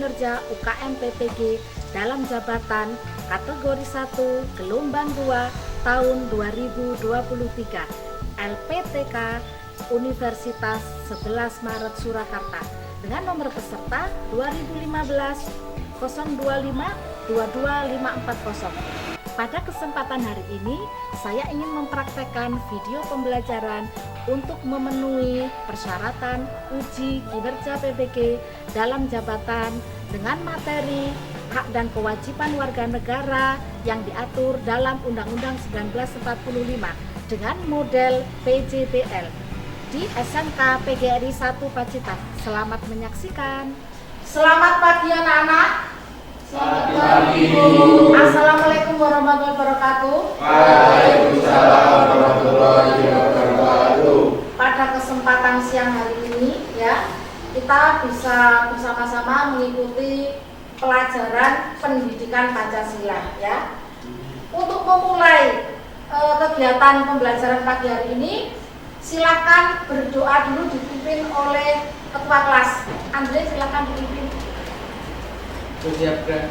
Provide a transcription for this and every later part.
kinerja UKM PPG dalam jabatan kategori 1 gelombang 2 tahun 2023 LPTK Universitas 11 Maret Surakarta dengan nomor peserta 2015 025 22540. Pada kesempatan hari ini, saya ingin mempraktekkan video pembelajaran untuk memenuhi persyaratan uji kinerja PPG dalam jabatan dengan materi hak dan kewajiban warga negara yang diatur dalam Undang-Undang 1945 dengan model PJBL di SMK PGRI 1 Pacitan. Selamat menyaksikan. Selamat pagi anak-anak. Selamat pagi, Bu. Assalamualaikum warahmatullahi wabarakatuh. Waalaikumsalam warahmatullahi wabarakatuh. Pada kesempatan siang hari ini ya, kita bisa bersama-sama mengikuti pelajaran pendidikan Pancasila ya. Untuk memulai kegiatan pembelajaran pagi hari ini, silakan berdoa dulu dipimpin oleh ketua kelas. Andre, silakan dipimpin. Ucapkan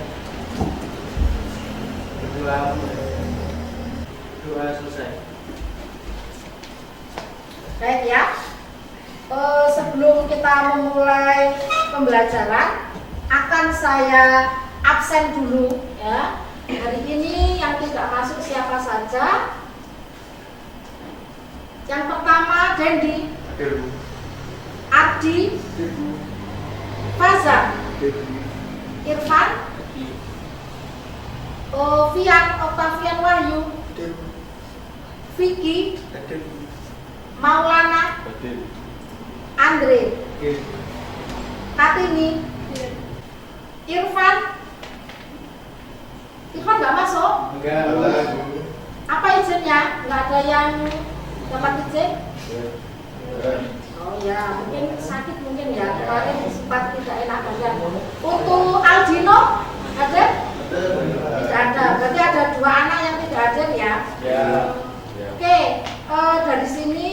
berdoa, doa selesai. Baik ya, sebelum kita memulai pembelajaran akan saya absen dulu ya. Hari ini yang tidak masuk siapa saja? Yang pertama Dendi, Ardi, Faza, Irfan, Fian, Octavian Wahyu, Vicky, Maulana, Andre, Katini, Irfan nggak masuk? Enggak. Apa izinnya? Nggak ada yang dapat izin? Oh ya, mungkin sakit mungkin ya, kemarin sempat tidak enak badan. Untuk Aldino ada? Tidak ada, berarti ada 2 anak yang tidak hadir ya? Ya. Oke, dari sini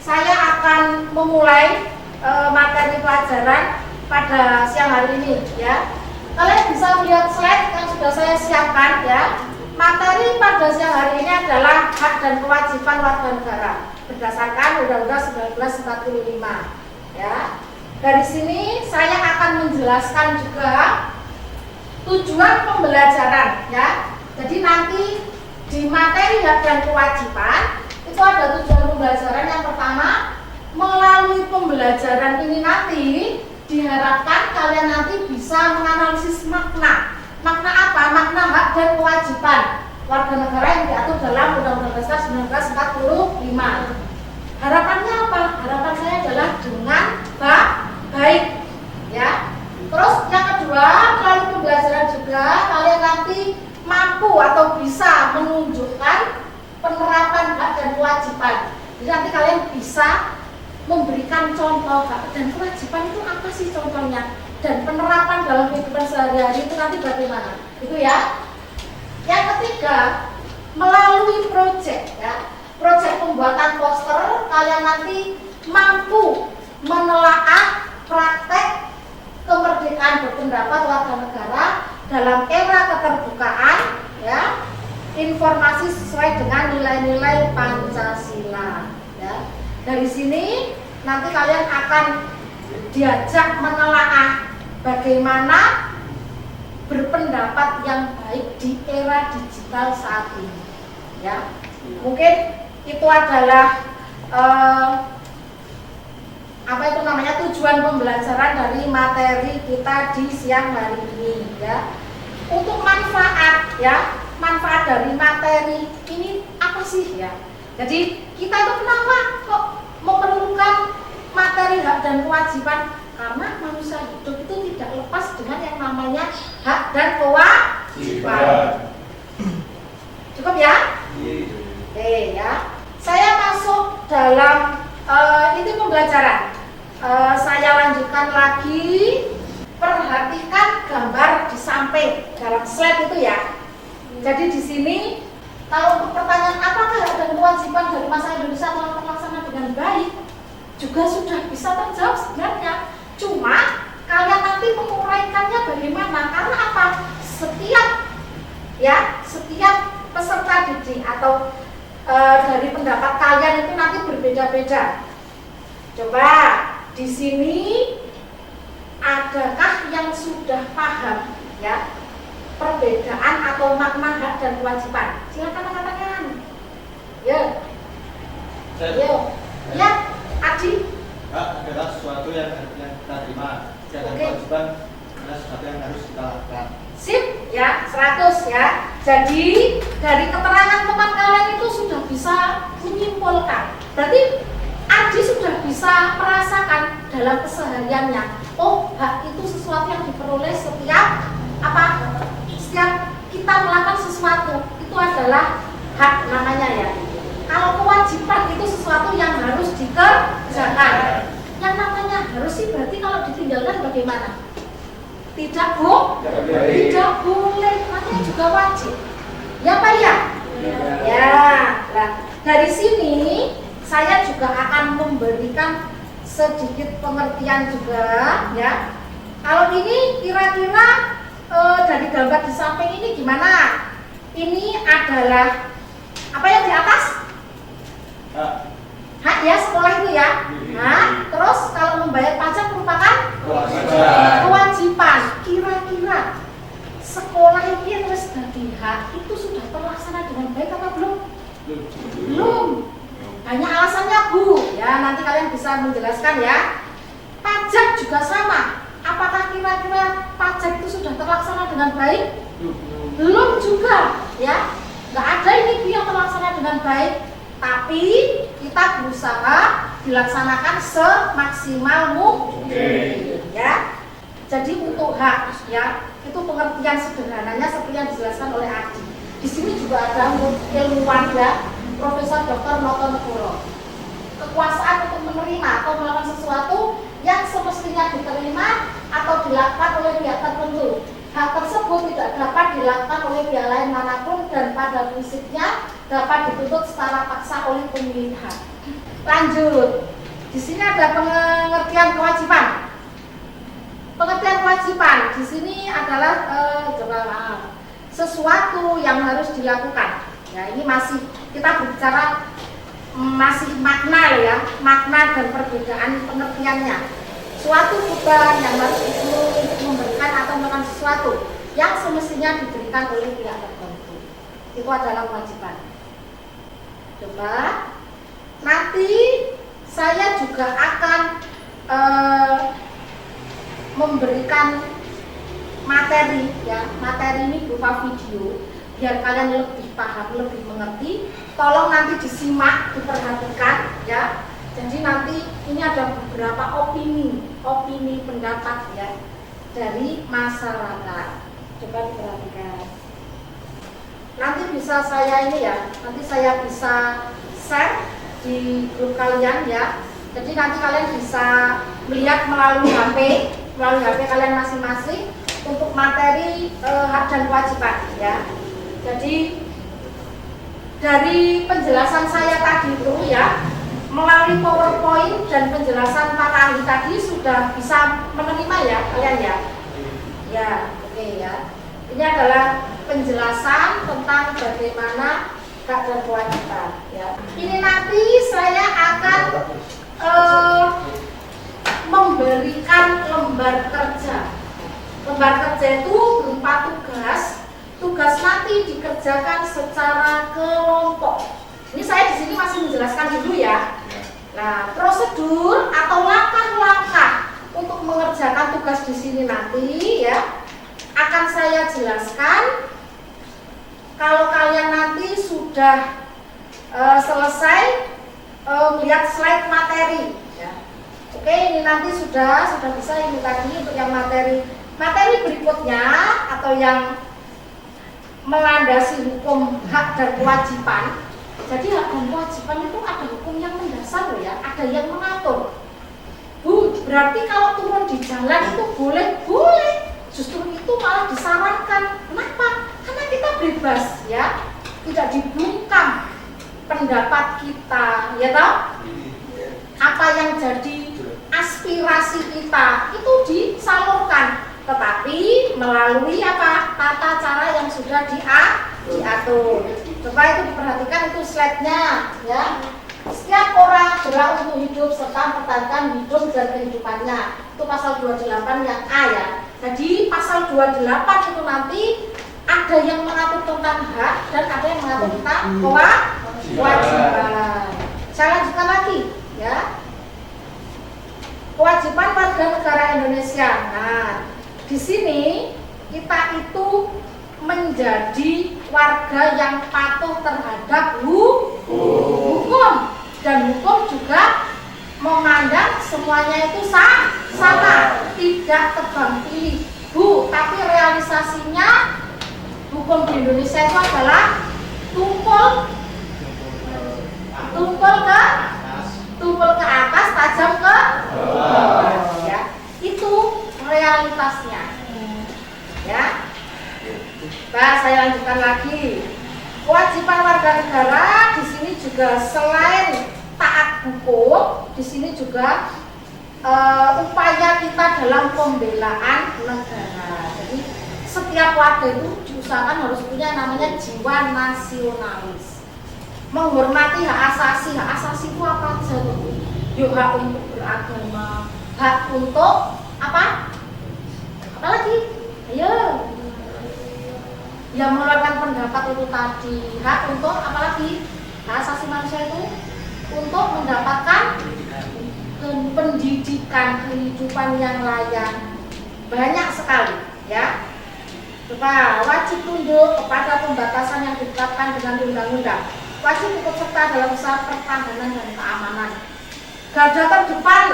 saya akan memulai materi pelajaran pada siang hari ini ya. Kalian bisa melihat slide yang sudah saya siapkan ya. Materi pada siang hari ini adalah hak dan kewajiban warga negara berdasarkan Undang-Undang 1945 ya. Dari sini saya akan menjelaskan juga tujuan pembelajaran ya. Jadi nanti di materi hak dan kewajiban itu ada tujuan pembelajaran. Yang pertama, melalui pembelajaran ini nanti diharapkan kalian nanti bisa menganalisis makna. Makna apa? Makna hak dan kewajiban warga negara yang diatur dalam Undang-Undang Dasar 1945. Harapannya apa? Harapan saya adalah dengan baik ya. Terus yang kedua, melalui pembelajaran juga kalian nanti mampu atau bisa menunjukkan penerapan hak dan kewajiban. Jadi nanti kalian bisa memberikan contoh hak dan kewajiban itu apa sih contohnya, dan penerapan dalam kehidupan sehari-hari itu nanti bagaimana, itu ya. Yang ketiga, melalui proyek ya, proyek pembuatan poster, kalian nanti mampu menelaah praktek kemerdekaan berpendapat warga negara dalam era keterbukaan ya, informasi sesuai dengan nilai-nilai Pancasila ya. Dari sini nanti kalian akan diajak menelaah bagaimana berpendapat yang baik di era digital saat ini ya. Mungkin itu adalah tujuan pembelajaran dari materi kita di siang hari ini ya. Untuk manfaat ya, manfaat dari materi ini apa sih ya? Jadi kita itu kenapa kok memerlukan materi hak dan kewajiban? Karena manusia hidup itu tidak lepas dengan yang namanya hak dan kewajiban. Cukup ya? Oke ya. Saya masuk dalam itu pembelajaran. Saya lanjutkan lagi. Perhatikan gambar di samping dalam slide itu ya. Jadi di sini kalau untuk pertanyaan apakah hak dan kewajiban dari masyarakat Indonesia telah terlaksana dengan baik, juga sudah bisa terjawab sebenarnya. Cuma kalian nanti menguraikannya bagaimana? Karena apa? Setiap peserta didik atau dari pendapat kalian itu nanti berbeda-beda. Coba di sini adakah yang sudah paham ya perbedaan atau makna hak dan kewajiban? Silakan angkat tangan. Ya. Ya, Adi. Hak adalah sesuatu yang kita terima, sedangkan kewajiban adalah sesuatu yang harus kita lakukan. Sip, ya, 100 ya. Jadi dari keterangan teman kalian itu sudah bisa menyimpulkan. Berarti Adi sudah bisa merasakan dalam kesehariannya. Oh, hak itu sesuatu yang diperoleh setiap kita melakukan sesuatu. Itu adalah hak namanya ya. Kalau kewajiban itu sesuatu yang harus dikerjakan. Yang namanya harus sih berarti kalau ditinggalkan bagaimana? Tidak boleh, namanya juga wajib. Ya Pak ya? Ya. Nah, dari sini saya juga akan memberikan sedikit pengertian juga ya. Kalau ini kira-kira dari gambar di samping ini gimana? Ini adalah apa yang di atas? Hak ya, sekolah itu ya. Nah, terus kalau membayar pajak merupakan kewajiban. Kira-kira sekolah ini terus dadi hak itu sudah terlaksana dengan baik apa belum? Belum. Banyak alasannya Bu. Ya, nanti kalian bisa menjelaskan ya. Pajak juga sama. Apakah kira-kira pajak itu sudah terlaksana dengan baik? Belum juga, ya. Nggak ada ini yang terlaksana dengan baik. Tapi kita berusaha dilaksanakan semaksimal mungkin, ya. Jadi untuk hak, ya, itu pengertian sederhananya seperti yang dijelaskan oleh Adi. Di sini juga ada ilmuwan ya, Profesor Dr. Noto Negoro. Kekuasaan untuk menerima atau melakukan sesuatu yang semestinya diterima atau dilakukan oleh pihak tertentu. Hak tersebut tidak dapat dilakukan oleh pihak lain manapun dan pada prinsipnya dapat dituntut secara paksa oleh pemilik hak. Lanjut. Di sini ada pengertian kewajiban. Pengertian kewajiban di sini adalah sesuatu yang harus dilakukan. Ya, ini masih kita berbicara masih makna ya, makna dan perbedaan pengertiannya. Suatu beban yang harus dipenuhi untuk memberikan atau melakukan sesuatu yang semestinya diberikan oleh pihak tertentu. Itu adalah kewajiban. Coba nanti saya juga akan memberikan materi ya, materi ini berupa video biar kalian lebih paham, lebih mengerti. Tolong nanti disimak, diperhatikan ya. Jadi nanti ini ada beberapa opini pendapat ya dari masyarakat. Coba diperhatikan. Nanti bisa saya ini ya, nanti saya bisa share di grup kalian ya. Jadi nanti kalian bisa melihat melalui HP kalian masing-masing untuk materi hak dan kewajiban ya. Jadi dari penjelasan saya tadi itu ya, melalui PowerPoint dan penjelasan para ahli tadi sudah bisa menerima ya kalian ya. Ya, oke ya. Ini adalah penjelasan tentang bagaimana hak dan kewajiban ya. Ini nanti saya akan memberikan lembar kerja. Lembar kerja itu berupa tugas nanti dikerjakan secara kelompok. Ini saya di sini masih menjelaskan dulu ya. Nah, prosedur atau langkah-langkah untuk mengerjakan tugas di sini nanti ya akan saya jelaskan kalau kalian nanti sudah selesai melihat slide materi ya. Oke, ini nanti sudah bisa ini tadi untuk yang materi berikutnya atau yang melandasi hukum hak dan kewajiban. Jadi hak dan kewajiban itu ada hukum yang mendasar loh ya, ada yang mengatur. Bu, berarti kalau turun di jalan itu boleh? Justru itu malah disarankan. Kenapa? Karena kita bebas ya, tidak dibungkam pendapat kita, ya toh? Apa yang jadi aspirasi kita itu disalurkan, tetapi melalui apa? Tata cara yang sudah diatur. Coba itu diperhatikan itu slide-nya ya. Setiap orang berhak untuk hidup serta mempertahankan hidup dan kehidupannya. Itu pasal 28 yang A ya. Jadi pasal 28 itu nanti ada yang mengatur tentang hak dan ada yang mengatur tentang kewajiban. Saya lanjutkan lagi ya. Kewajiban warga negara Indonesia. Nah, di sini kita itu menjadi warga yang patuh terhadap hukum, dan hukum juga memandang semuanya itu sama, tidak tebang pilih. Tapi realisasinya hukum di Indonesia itu adalah tumpul ke atas, tajam ke bawah. Ya, itu realitasnya. Ya. Nah, saya lanjutkan lagi. Kewajiban warga negara di sini juga selain taat hukum, di sini juga upaya kita dalam pembelaan negara. Jadi setiap warga itu diusahakan harus punya namanya jiwa nasionalis, menghormati hak asasi. Hak asasi itu apa saja? Yuk, hak untuk beragama, hak untuk apa? Apalagi? Ayo. Yang mengeluarkan pendapat itu tadi, hak untuk apalagi? Hak asasi manusia itu untuk mendapatkan pendidikan, kehidupan yang layak. Banyak sekali ya. Coba, wajib tunduk kepada pembatasan yang ditetapkan dengan undang-undang, wajib ikut serta dalam usaha pertahanan dan keamanan. Garda terdepan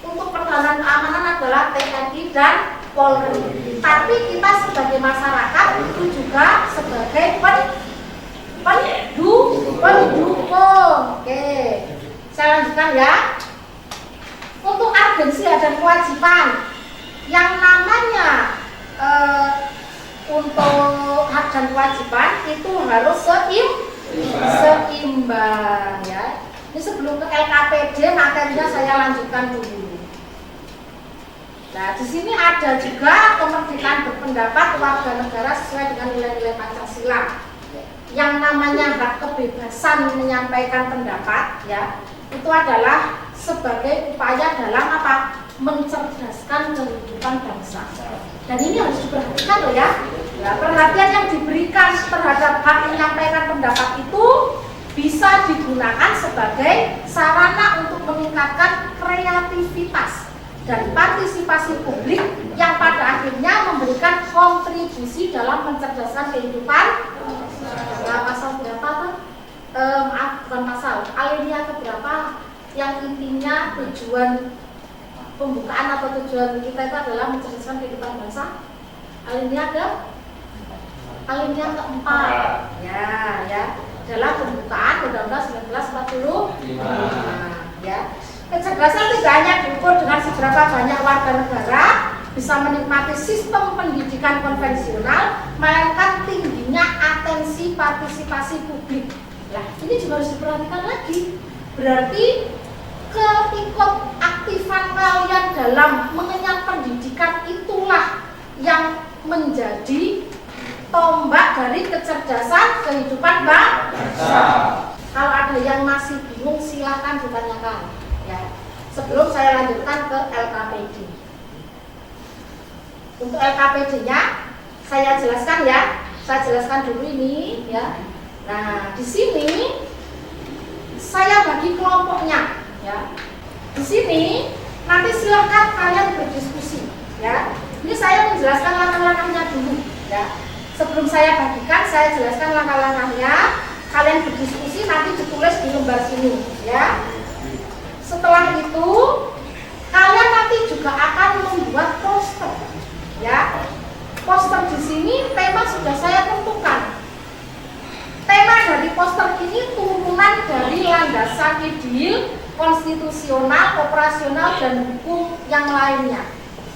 untuk pertahanan keamanan adalah TNI dan Polri. Tapi kita sebagai masyarakat itu juga sebagai pendukung. Oke, saya lanjutkan ya. Untuk agensi dan kewajiban yang namanya untuk hak dan kewajiban itu harus seimbang ya. Ini sebelum ke LKPD materinya saya lanjutkan dulu. Nah, di sini ada juga kemerdekaan berpendapat warga negara sesuai dengan nilai-nilai Pancasila. Yang namanya hak kebebasan menyampaikan pendapat ya, itu adalah sebagai upaya dalam apa? Mencerdaskan kehidupan bangsa. Dan ini harus diperhatikan loh ya. Nah, perhatian yang diberikan terhadap hak menyampaikan pendapat itu bisa digunakan sebagai sarana untuk meningkatkan kreativitas dan partisipasi publik yang pada akhirnya memberikan kontribusi dalam mencerdaskan kehidupan. Nah, pasal berapa tuh? Bukan pasal, alinea keberapa yang intinya tujuan pembukaan atau tujuan kita itu adalah mencerdaskan kehidupan bangsa? Alinea keempat ya adalah pembukaan Undang-Undang 1945 ya. Kecerdasan tidak hanya diukur dengan seberapa banyak warga negara bisa menikmati sistem pendidikan konvensional, melainkan tingginya atensi partisipasi publik. Nah, ini juga harus diperhatikan lagi. Berarti keikut-aktifan kalian dalam mengenyam pendidikan itulah yang menjadi tombak dari kecerdasan kehidupan bangsa. Kalau ada yang masih bingung silahkan ditanyakan ya. Sebelum saya lanjutkan ke LKPD. Untuk LKPD-nya saya jelaskan ya. Saya jelaskan dulu ini ya. Nah, di sini saya bagi kelompoknya ya. Di sini nanti silakan kalian berdiskusi ya. Ini saya menjelaskan langkah-langkahnya dulu ya. Sebelum saya bagikan, saya jelaskan langkah-langkahnya. Kalian berdiskusi, nanti ditulis di lembar sini ya. Setelah itu kalian nanti juga akan membuat poster ya. Poster di sini tema sudah saya tentukan. Tema dari poster ini turunan dari landasan ideal, konstitusional, operasional, dan hukum yang lainnya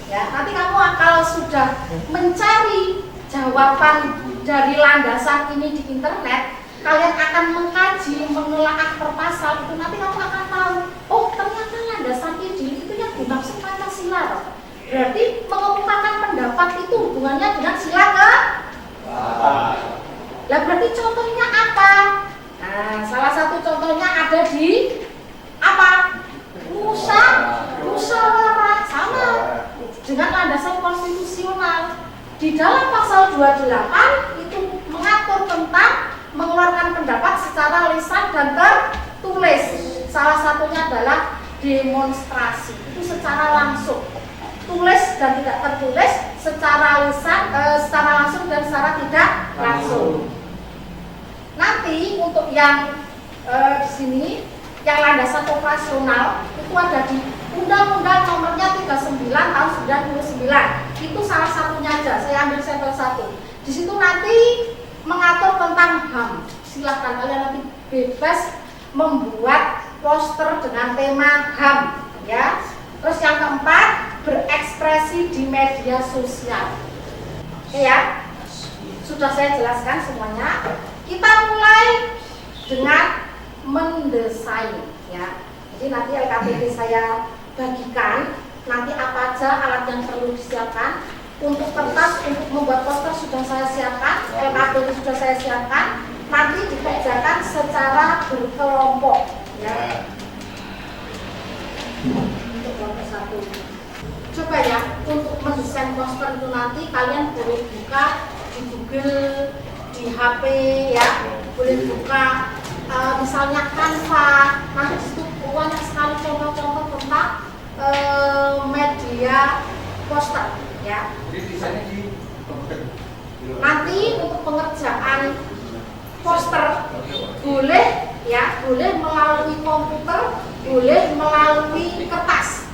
ya. Nanti kamu kalau sudah mencari jawaban dari landasan ini di internet, kalian akan mengkaji, menelaah per pasal itu, nanti kamu akan tahu, oh ternyata landasan ideal itu yang dimaksud Pancasila loh. Berarti mengemukakan pendapat itu hubungannya dengan sila ke? Lah berarti contohnya apa? Nah, salah satu contohnya ada di apa? Musyawarah sama dengan landasan konstitusional. Di dalam pasal 28 itu mengatur tentang mengeluarkan pendapat secara lisan dan tertulis. Salah satunya adalah demonstrasi. Itu secara langsung. Tulis dan tidak tertulis, secara lisan, secara langsung dan secara tidak langsung. Nanti untuk yang di sini yang landasan operasional itu ada di Undang-Undang Nomornya 39 tahun 99. Itu salah satunya aja. Saya ambil sampel 1. Di situ nanti mengatur tentang HAM. Silahkan kalian nanti bebas membuat poster dengan tema HAM, ya. Terus yang keempat, berekspresi di media sosial. Oke ya, sudah saya jelaskan semuanya. Kita mulai dengan mendesain, ya. Jadi nanti LKPD saya bagikan nanti apa aja alat yang perlu disiapkan. Untuk kertas, untuk membuat poster sudah saya siapkan, LKPD sudah saya siapkan. Nanti dikerjakan secara berkelompok, ya. Untuk kelompok 1. Coba ya, untuk mendesain poster itu nanti kalian boleh buka di Google, di HP, ya. Boleh buka misalnya Canva. Nanti disitu banyak sekali contoh-contoh tentang media poster, ya. Jadi desainnya di komputer. Nanti untuk pengerjaan poster boleh, ya, boleh melalui komputer, boleh melalui kertas.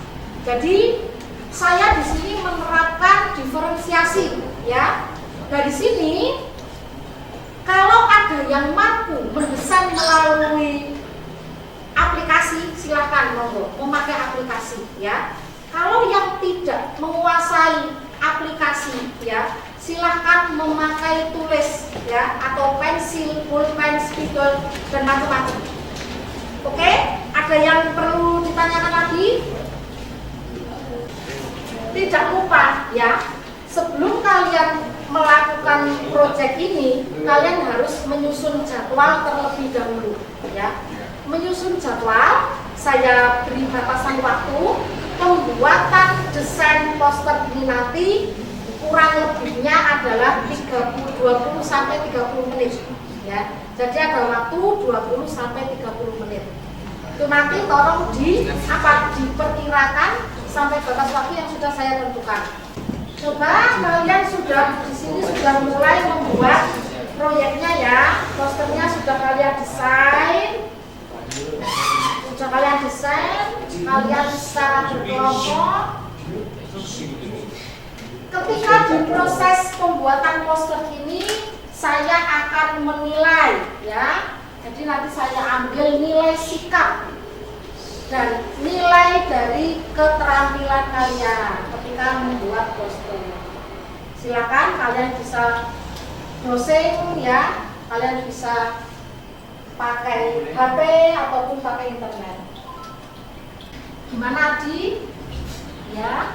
Jadi saya di sini menerapkan diferensiasi, ya. Dari sini kalau ada yang mampu mendesain melalui aplikasi, silakan monggo memakai aplikasi, ya. Kalau yang tidak menguasai aplikasi, ya, silahkan memakai tulis, ya, atau pensil, pulpen, spidol, dan macam-macam. Oke, ada yang perlu ditanyakan lagi? Tidak lupa, ya, sebelum kalian melakukan proyek ini, kalian harus menyusun jadwal terlebih dahulu, ya. Menyusun jadwal, saya beri batasan waktu. Pembuatan desain poster ini nanti kurang lebihnya adalah 20 sampai 30 menit, ya. Jadi ada waktu 20 sampai 30 menit. Itu nanti tolong diperkirakan sampai batas waktu yang sudah saya tentukan. Coba kalian sudah di sini sudah mulai membuat proyeknya, ya. Posternya sudah kalian desain. Kalian secara berkelompok. Ketika di proses pembuatan poster ini, saya akan menilai, ya. Jadi nanti saya ambil nilai sikap dan nilai dari keterampilan kalian ketika membuat poster. Silakan kalian bisa browsing, ya. Kalian bisa pakai HP ataupun pakai internet. Gimana, Adi? Ya?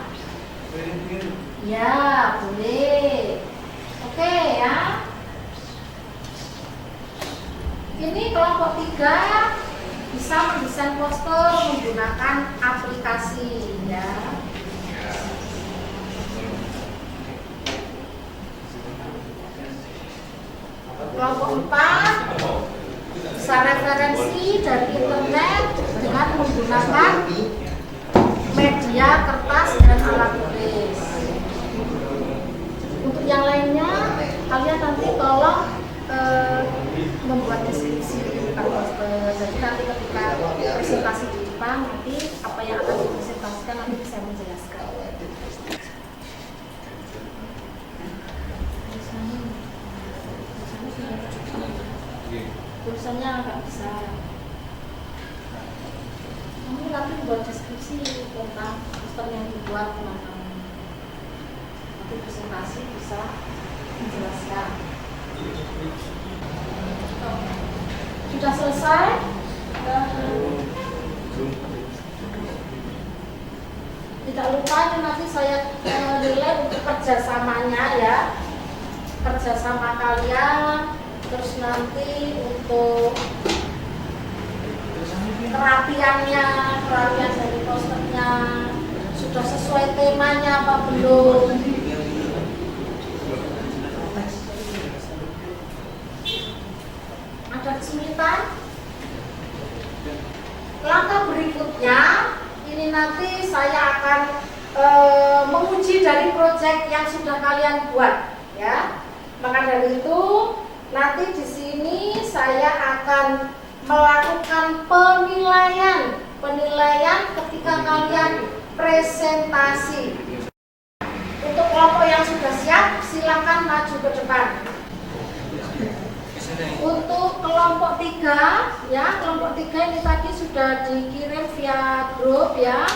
Ya, boleh. Oke, ya. Ini kelompok 3 bisa mendesain poster menggunakan aplikasi, ya. Kelompok 4 bisa referensi dari internet dengan menggunakan media kertas dan alat tulis. Untuk yang lainnya, kalian nanti tolong membuat deskripsi tentang poster. Jadi nanti ketika presentasi di depan, nanti apa yang akan dipresentasikan nanti bisa menjelaskan. Tulisannya nggak bisa. Kamu nanti buat deskripsi tentang poster yang dibuat teman-teman. Nanti presentasi bisa menjelaskan. Sudah selesai? Tidak lupa ini nanti saya nilai untuk kerjasamanya ya, kerjasama kalian. Terus nanti untuk kerapiannya, kerapian dari posternya sudah sesuai temanya apa belum? Ada kesulitan? Langkah berikutnya ini nanti saya akan menguji dari proyek yang sudah kalian buat ya. Maka dari itu nanti di sini saya akan melakukan penilaian ketika kalian presentasi. Untuk kelompok yang sudah siap silakan maju ke depan. Untuk kelompok 3 ya, kelompok 3 ini tadi sudah dikirim via grup ya.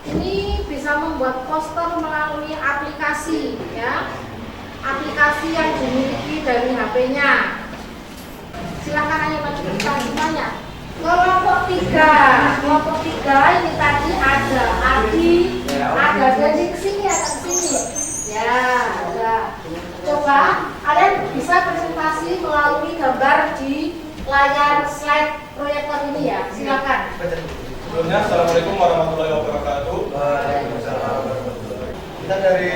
Ini bisa membuat poster melalui aplikasi ya, aplikasi yang dimiliki dari HP-nya. Silakan ayo maju ke depan semuanya. Kelompok 3 ini tadi ada Adi, ada Dedik, sini ada sini ya, ada. Coba kalian bisa presentasi melalui gambar di layar slide proyektor ini ya, silakan. Sebelumnya, Assalamualaikum warahmatullahi wabarakatuh. Kita dari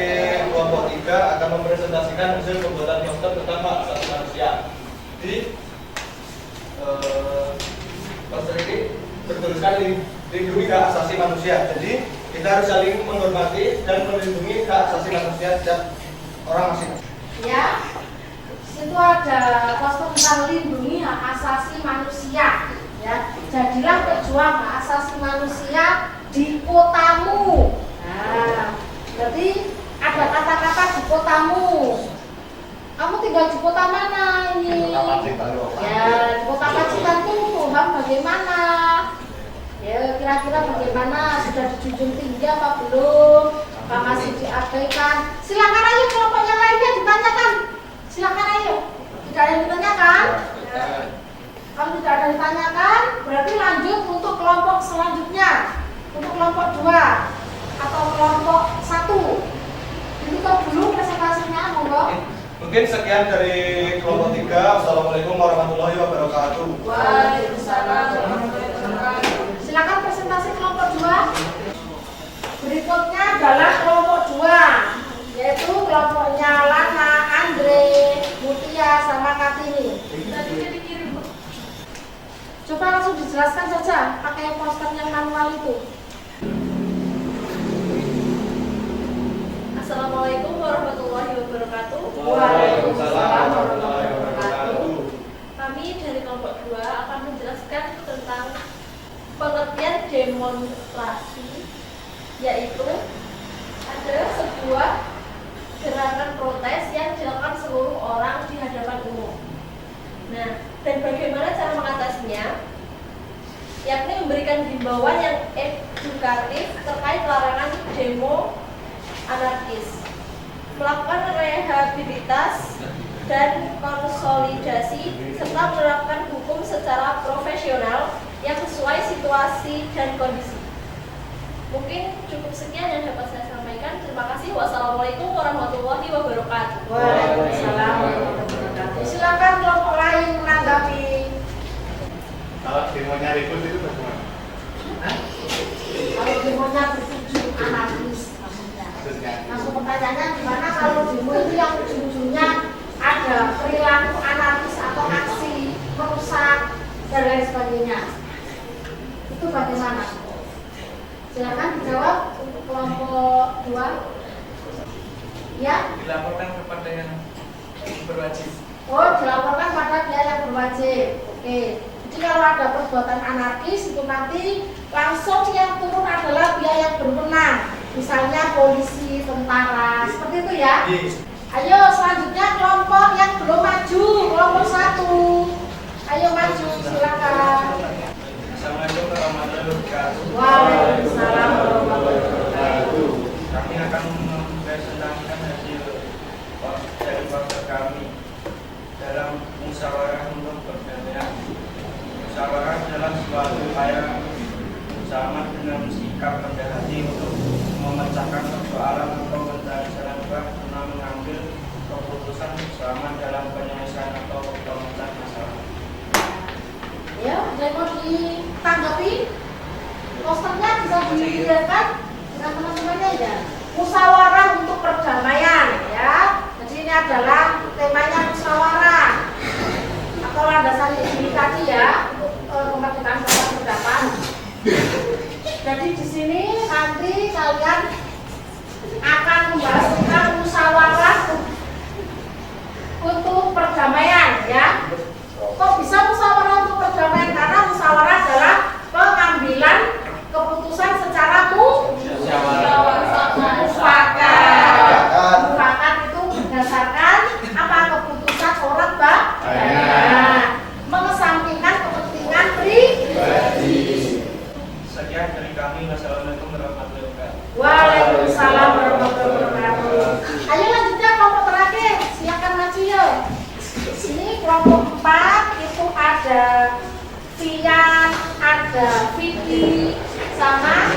kelompok 3 akan mempresentasikan hasil pembuatan poster tentang hak asasi manusia. Di poster ini bertuliskan lindungi hak asasi manusia. Jadi kita harus saling menghormati dan melindungi hak asasi manusia setiap orang masing-masing. Ya, situ ada poster tentang lindungi hak asasi manusia. Ya, jadilah pejuang hak asasi manusia di kotamu. Nah, berarti ada kata-kata di kotamu. Kamu tinggal di kota mana ini? Ya, di kota Pacitan tuh Tuhan bagaimana? Ya, kira-kira bagaimana? Sudah dijunjung tinggi apa belum? Apa masih diabaikan? Silakan ayo kelompok yang lainnya ditanyakan. Silakan ayo. Tidak ada yang ditanyakan? Ya. Kalau tidak ada yang ditanyakan, berarti lanjut untuk kelompok selanjutnya. Untuk kelompok 2 atau kelompok 1. Ditutup dulu presentasinya, monggo. Mungkin sekian dari kelompok 3. Wassalamualaikum warahmatullahi wabarakatuh. Waalaikumsalam warahmatullahi wabarakatuh. Silakan presentasi kelompok 2. Berikutnya adalah kelompok 2, yaitu kelompoknya Lana, Andre, Mutia, sama Kartini. Coba langsung dijelaskan saja pakai poster yang manual itu. Assalamualaikum warahmatullahi wabarakatuh. Waalaikumsalam warahmatullahi wabarakatuh. Kami dari kelompok 2 akan menjelaskan tentang pengertian demonstrasi, yaitu ada sebuah gerakan protes yang dilakukan seluruh orang di hadapan umum. Nah, dan bagaimana cara mengatasinya? Yakni memberikan himbauan yang edukatif terkait larangan demo anarkis, melakukan rehabilitas dan konsolidasi, serta menerapkan hukum secara profesional yang sesuai situasi dan kondisi. Mungkin cukup sekian yang dapat saya sampaikan. Terima kasih. Wassalamualaikum warahmatullahi wabarakatuh. Waalaikumsalam warahmatullahi wabarakatuh. Silakan kelompok lain menanggapi. Kalau demonya ribut itu bagaimana? Kalau demonya bertujuan anarkis, langsung pertanyaannya gimana kalau demo itu yang ujung-ujungnya ada perilaku anarkis atau aksi merusak dan lain sebagainya, itu bagaimana? Silakan dijawab untuk kelompok 2. Ya? Dilaporkan kepada yang berwajib. Oh, dilaporkan pada dia yang berwajib. Oke. Jadi kalau ada perbuatan anarkis itu nanti langsung yang turun adalah dia yang berwenang. Misalnya polisi, tentara, seperti itu ya. Ayo selanjutnya kelompok yang belum maju, kelompok 1. Ayo maju, silakan. Assalamualaikum warahmatullahi wabarakatuh. Waalaikumsalam warahmatullahi wabarakatuh. Kami akan mempresentasikan hasil dari poster kami dalam musyawarah untuk perdamaian. Musyawarah adalah suatu upaya bersama dengan sikap bersikap rendah hati untuk memecahkan persoalan atau menyelesaikan guna mengambil keputusan selama dalam penyelesaian atau pemecah masalah. Ya, ada yang mau ditanggapi? Posternya bisa dilihatkan dengan teman-temannya ya. Musyawarah untuk perdamaian ya. Jadi ini adalah temanya musyawarah atau landasan ini tadi ya untuk kemerdekaan berpendapat. Jadi di sini nanti kalian akan membahas tentang musyawarah untuk perdamaian ya. Kok bisa musyawarah untuk perdamaian? Karena musyawarah adalah pengambilan keputusan secara mufakat itu berdasarkan apa keputusan orang banyak, mengesampingkan kepentingan pribadi. Sekian dari kami. Wassalamualaikum warahmatullahi wabarakatuh. Waalaikumsalam warahmatullahi wabarakatuh. Ayo lanjutnya kelompok terakhir, silakan maju yuk. Sini kelompok 4 itu ada Fian, ada Vicky, sama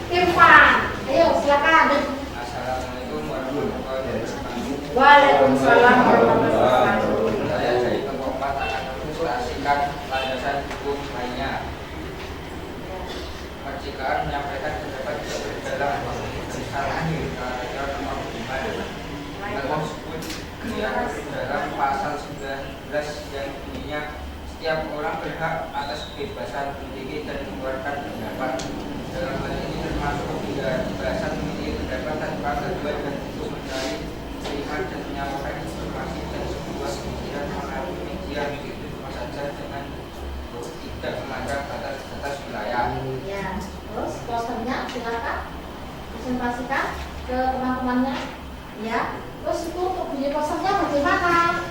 Irfan. Ayo silakan. Assalamualaikum warahmatullahi wabarakatuh. Waalaikumsalam warahmatullahi wabarakatuh. Saya dari kelompok 4 akan mengilustrasikan landasan hukum lainnya. Kemerdekaan menyampaikan pendapat tidak berdalam kesalahan karena nomor 5. Dalam tersebut dalam pasal 19 yang bunyinya setiap orang berhak atas kebebasan memiliki dan mengeluarkan pendapat. Dalam hal ini termasuk kebebasan memiliki pendapat tanpa gangguan dan untuk mencari, terima dan menyampaikan informasi dan sebuah pemikiran melalui media begitu cuma saja dengan tidak memandang batas-batas wilayah. Ya, terus posternya silakan presentasikan ke teman-temannya. Ya, terus itu untuk bunyi posternya bagaimana?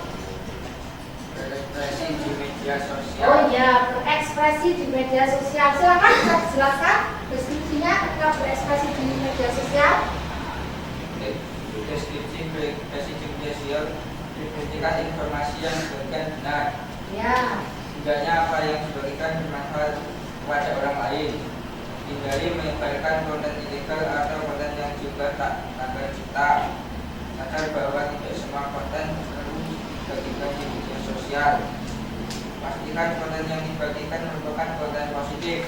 Berekspresi di media sosial. Oh iya, berekspresi di media sosial. Silakan bisa dijelaskan deskripsinya ketika berekspresi di media sosial. Deskripsi berekspresi di media sosial diberikan informasi yang sebagian benar. Ya. Tidaknya apa yang diberikan bermanfaat kepada orang lain. Hindari menyebarkan konten ilegal atau konten yang juga tak bercita. Sadar bahwa tidak semua konten perlu dibagikan di media sosial. Pastikan konten yang dibagikan merupakan konten positif.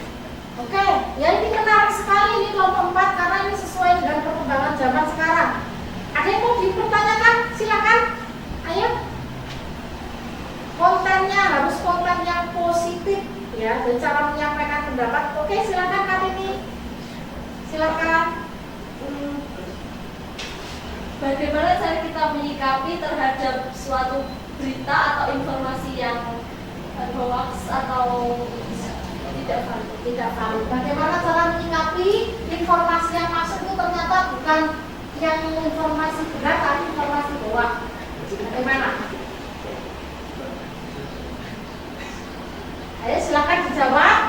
Oke, ya ini menarik sekali ini kelompok 4 karena ini sesuai dengan perkembangan zaman sekarang. Ada yang mau dipertanyakan? Silakan. Ayo. Kontennya harus konten yang positif ya, dan cara menyampaikan pendapat. Oke, silakan Kak Tini. Silakan. Bagaimana cara kita menyikapi terhadap suatu berita atau informasi yang hoax atau Tidak valid. Bagaimana cara menyikapi informasi yang masuk itu ternyata bukan yang informasi benar tapi informasi hoax. Bagaimana? Ayo silakan dijawab.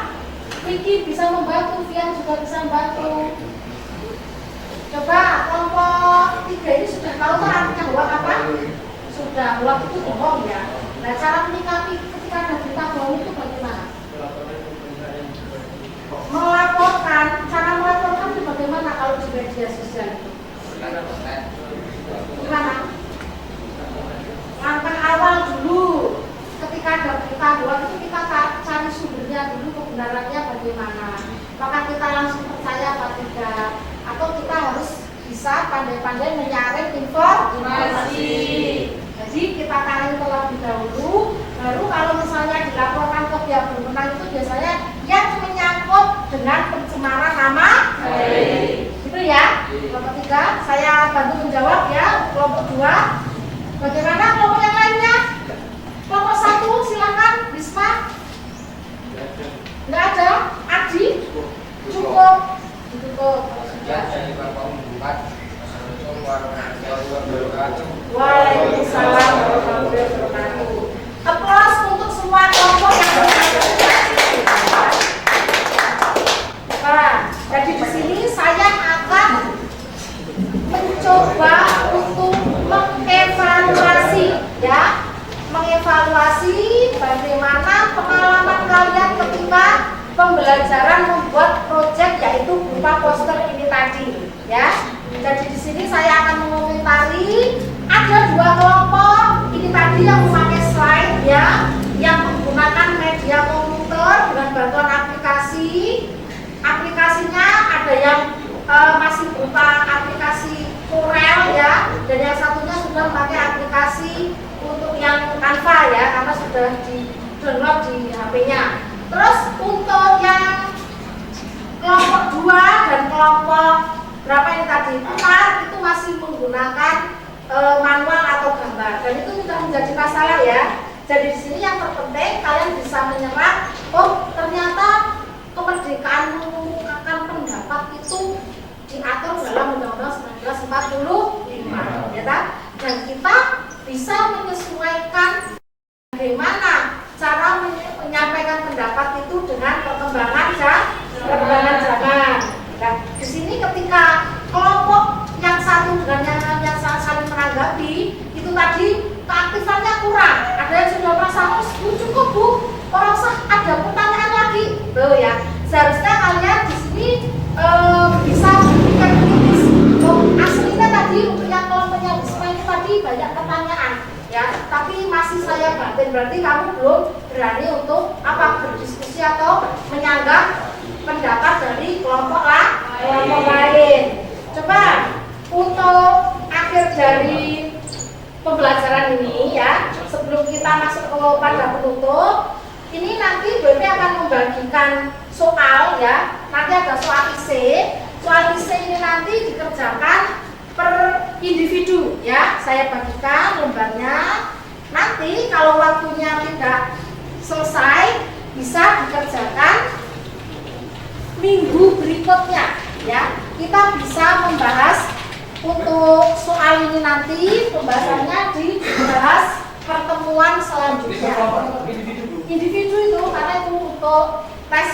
Vicky bisa membantu, Fian juga bisa membantu. Coba kelompok 3 ini sudah tahu kan artinya hoax apa? Sudah, hoax itu bohong ya. Nah, cara menyikapi ketika ada berita bohong itu bagaimana? Melaporkan, cara melaporkan itu bagaimana kalau di media sosial itu? Gimana? Langkah awal dulu ketika ada berita hoax itu kita cari sumbernya dulu, kebenarannya bagaimana. Maka kita langsung percaya apa tidak, atau kita harus bisa pandai-pandai menyaring informasi. Jadi kita cari terlebih dahulu, baru kalau misalnya dilaporkan ke pihak berwenang itu biasanya yang menyangkut dengan pencemaran nama baik. Gitu ya. Kelompok 3, saya bantu menjawab ya. Kelompok 2, bagaimana kelompok yang lainnya? Kelompok 1, silakan Bisma. Nggak ada? Adi? Cukup. Cukup. Ya, dari kelompok 4. Assalamualaikum warahmatullahi wabarakatuh. Waalaikumsalam warahmatullahi wabarakatuh. Aplaus untuk semua kelompok yang berpartisipasi. Nah, jadi di sini saya akan mencoba untuk mengevaluasi ya, mengevaluasi bagaimana pengalaman kalian ketika pembelajaran membuat ada 2 kelompok ini tadi yang memakai slide ya, yang menggunakan media komputer dengan bantuan aplikasi. Aplikasinya ada yang masih berupa aplikasi Corel ya, dan yang satunya sudah pakai aplikasi untuk yang Canva ya, karena sudah di download di HP-nya. Terus untuk yang kelompok 2 dan kelompok berapa ini tadi 4 itu masih menggunakan manual atau gambar, dan itu tidak menjadi masalah ya. Jadi di sini yang terpenting kalian bisa menyerap, oh ternyata kemerdekaan mengungkapkan pendapat itu diatur dalam Undang-Undang 1945 ya kan? Dan kita bisa menyesuaikan bagaimana cara menyampaikan pendapat itu dengan perkembangan zaman. Nah, di sini ketika kelompok yang satu dengan yang saling menanggapi itu tadi keaktifannya kurang, ada yang sudah merasa cukup Bu, orang sah ada pertanyaan lagi, tuh ya. Seharusnya kalian di sini bisa berpikir kritis. Oh, aslinya tadi untuk yang kelompoknya Wisma ini tadi banyak pertanyaan, ya. Tapi masih saya batin, berarti kamu belum berani untuk berdiskusi atau menyanggah pendapat dari kelompok lain. Coba untuk akhir dari pembelajaran ini ya, sebelum kita masuk pada penutup, ini nanti BP akan membagikan soal ya. Nanti ada soal IC. Soal IC ini nanti dikerjakan per individu ya. Saya bagikan lembarnya. Nanti kalau waktunya tidak selesai bisa dikerjakan minggu berikutnya ya. Kita bisa membahas untuk soal ini nanti pembahasannya dibahas pertemuan selanjutnya. Individu itu karena itu untuk tes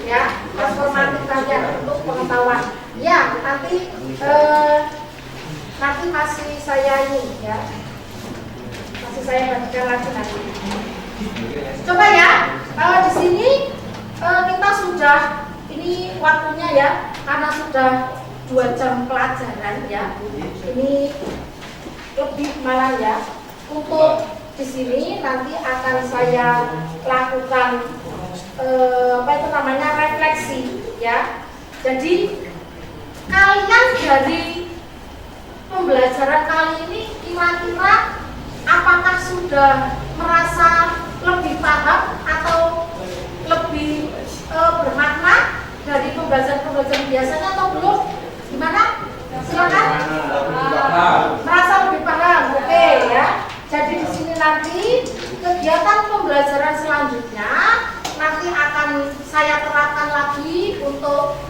ya, transformatif kalian untuk pengetahuan. Ya, nanti masih saya ini ya. Masih saya bagikan lagi nanti. Coba ya, di sini kita sudah ini waktunya ya, karena sudah 2 jam pelajaran ya. Ini lebih malah ya. Untuk di sini nanti akan saya lakukan refleksi ya. Jadi kalian dari pembelajaran kali ini kira-kira apakah sudah merasa lebih paham atau lebih bermakna dari pembelajaran biasanya atau belum? Gimana? Silakan. Merasa lebih paham, oke ya. Jadi di sini nanti kegiatan pembelajaran selanjutnya nanti akan saya terapkan lagi untuk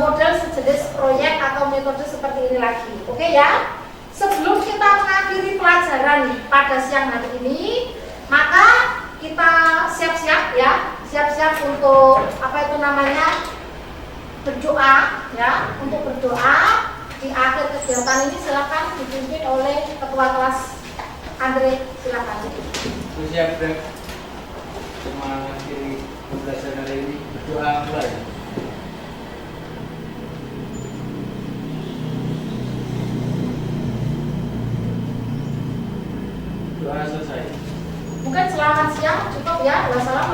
model sejenis proyek atau metode seperti ini lagi, oke ya. Sebelum kita mengakhiri pelajaran pada siang hari ini, maka kita siap-siap ya, siap-siap untuk berdoa ya. Untuk berdoa di akhir kegiatan ini silakan dipimpin oleh ketua kelas Andre, silakan. Siap, Brek. Mengakhiri pembelajaran hari ini, berdoa mulai. Doa selesai. Mungkin selamat siang cukup ya. Wassalamualaikum